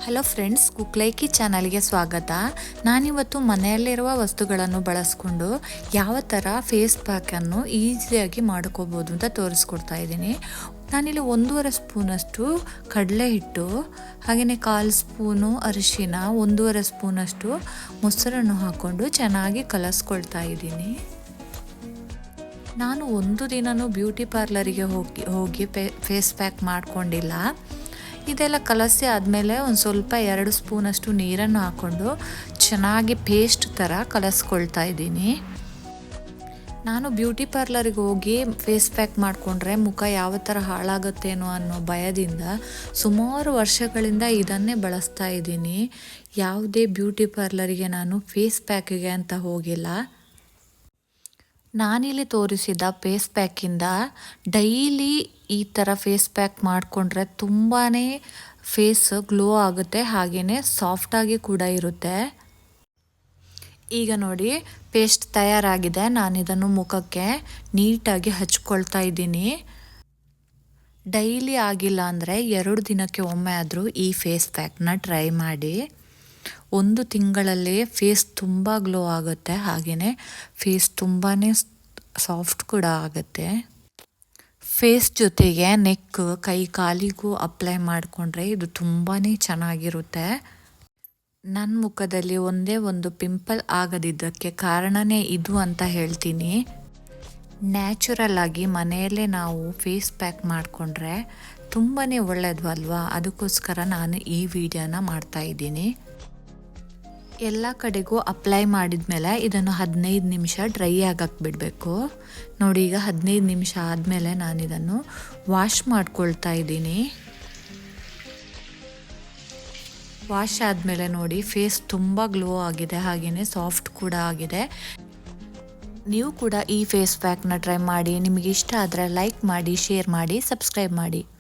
Hello friends, cook ಲೈಕಿ ಚಾನಲ್ಗೆ ಸ್ವಾಗತ. ನಾನಿವತ್ತು ಮನೆಯಲ್ಲಿರುವ ವಸ್ತುಗಳನ್ನು ಬಳಸ್ಕೊಂಡು ಯಾವ ಥರ ಫೇಸ್ ಪ್ಯಾಕನ್ನು ಈಸಿಯಾಗಿ ಮಾಡ್ಕೋಬೋದು ಅಂತ ತೋರಿಸ್ಕೊಡ್ತಾ ಇದ್ದೀನಿ. ನಾನಿಲ್ಲಿ 1.5 ಸ್ಪೂನಷ್ಟು ಕಡಲೆ ಹಿಟ್ಟು, ಹಾಗೆಯೇ 1/4 ಸ್ಪೂನು ಅರಿಶಿನ, 1.5 ಸ್ಪೂನಷ್ಟು ಮೊಸರನ್ನು ಹಾಕ್ಕೊಂಡು ಚೆನ್ನಾಗಿ ಕಲಸ್ಕೊಳ್ತಾ ಇದ್ದೀನಿ. ನಾನು ಒಂದು ದಿನವೂ ಬ್ಯೂಟಿ ಪಾರ್ಲರಿಗೆ ಹೋಗಿ ಫೇಸ್ ಪ್ಯಾಕ್ ಮಾಡ್ಕೊಂಡಿಲ್ಲ. ಇದೆಲ್ಲ ಕಲಸಿ ಆದಮೇಲೆ ಒಂದು ಸ್ವಲ್ಪ 2 ಸ್ಪೂನಷ್ಟು ನೀರನ್ನು ಹಾಕ್ಕೊಂಡು ಚೆನ್ನಾಗಿ ಪೇಸ್ಟ್ ಥರ ಕಲಸ್ಕೊಳ್ತಾ ಇದ್ದೀನಿ. ನಾನು ಬ್ಯೂಟಿ ಪಾರ್ಲರಿಗೆ ಹೋಗಿ ಫೇಸ್ ಪ್ಯಾಕ್ ಮಾಡಿಕೊಂಡ್ರೆ ಮುಖ ಯಾವ ಥರ ಹಾಳಾಗುತ್ತೇನೋ ಅನ್ನೋ ಭಯದಿಂದ ಸುಮಾರು ವರ್ಷಗಳಿಂದ ಇದನ್ನೇ ಬಳಸ್ತಾ ಇದ್ದೀನಿ. ಯಾವುದೇ ಬ್ಯೂಟಿ ಪಾರ್ಲರಿಗೆ ನಾನು ಫೇಸ್ ಪ್ಯಾಕಿಗೆ ಅಂತ ಹೋಗಿಲ್ಲ. ನಾನಿಲ್ಲಿ ತೋರಿಸಿದ ಫೇಸ್ ಪ್ಯಾಕಿಂದ ಡೈಲಿ ಈ ಥರ ಫೇಸ್ ಪ್ಯಾಕ್ ಮಾಡಿಕೊಂಡ್ರೆ ತುಂಬಾ ಫೇಸ್ ಗ್ಲೋ ಆಗುತ್ತೆ, ಹಾಗೆಯೇ ಸಾಫ್ಟಾಗಿ ಕೂಡ ಇರುತ್ತೆ. ಈಗ ನೋಡಿ, ಪೇಸ್ಟ್ ತಯಾರಾಗಿದೆ. ನಾನಿದನ್ನು ಮುಖಕ್ಕೆ ನೀಟಾಗಿ ಹಚ್ಕೊಳ್ತಾ ಇದ್ದೀನಿ. ಡೈಲಿ ಆಗಿಲ್ಲ ಅಂದರೆ 2 ದಿನಕ್ಕೆ ಒಮ್ಮೆ ಆದರೂ ಈ ಫೇಸ್ ಪ್ಯಾಕ್ನ ಟ್ರೈ ಮಾಡಿ. 1 ತಿಂಗಳಲ್ಲಿ ಫೇಸ್ ತುಂಬ ಗ್ಲೋ ಆಗುತ್ತೆ, ಹಾಗೆಯೇ ಫೇಸ್ ತುಂಬಾ ಸಾಫ್ಟ್ ಕೂಡ ಆಗುತ್ತೆ. ಫೇಸ್ ಜೊತೆಗೆ ನೆಕ್, ಕೈ, ಕಾಲಿಗೂ ಅಪ್ಲೈ ಮಾಡಿಕೊಂಡ್ರೆ ಇದು ತುಂಬಾ ಚೆನ್ನಾಗಿರುತ್ತೆ. ನನ್ನ ಮುಖದಲ್ಲಿ ಒಂದೇ ಒಂದು ಪಿಂಪಲ್ ಆಗದಿದ್ದಕ್ಕೆ ಕಾರಣನೇ ಇದು ಅಂತ ಹೇಳ್ತೀನಿ. ನ್ಯಾಚುರಲ್ ಆಗಿ ಮನೆಯಲ್ಲೇ ನಾವು ಫೇಸ್ ಪ್ಯಾಕ್ ಮಾಡಿಕೊಂಡ್ರೆ ತುಂಬಾ ಒಳ್ಳೆಯದು ಅಲ್ವಾ? ಅದಕ್ಕೋಸ್ಕರ ನಾನು ಈ ವಿಡಿಯೋನ ಮಾಡ್ತಾ ಇದ್ದೀನಿ. ಎಲ್ಲ ಕಡೆಗೂ ಅಪ್ಲೈ ಮಾಡಿದ ಮೇಲೆ ಇದನ್ನು 15 ನಿಮಿಷ ಡ್ರೈ ಆಗಕ್ಕೆ ಬಿಡಬೇಕು. ನೋಡಿ, ಈಗ 15 ನಿಮಿಷ ಆದಮೇಲೆ ನಾನು ಇದನ್ನು ವಾಶ್ ಮಾಡ್ಕೊಳ್ತಾ ಇದ್ದೀನಿ. ವಾಶ್ ಆದಮೇಲೆ ನೋಡಿ, ಫೇಸ್ ತುಂಬ ಗ್ಲೋ ಆಗಿದೆ, ಹಾಗೆಯೇ ಸಾಫ್ಟ್ ಕೂಡ ಆಗಿದೆ. ನೀವು ಕೂಡ ಈ ಫೇಸ್ ಪ್ಯಾಕ್ನ ಟ್ರೈ ಮಾಡಿ. ನಿಮಗೆ ಇಷ್ಟ ಆದರೆ ಲೈಕ್ ಮಾಡಿ, ಶೇರ್ ಮಾಡಿ, ಸಬ್ಸ್ಕ್ರೈಬ್ ಮಾಡಿ.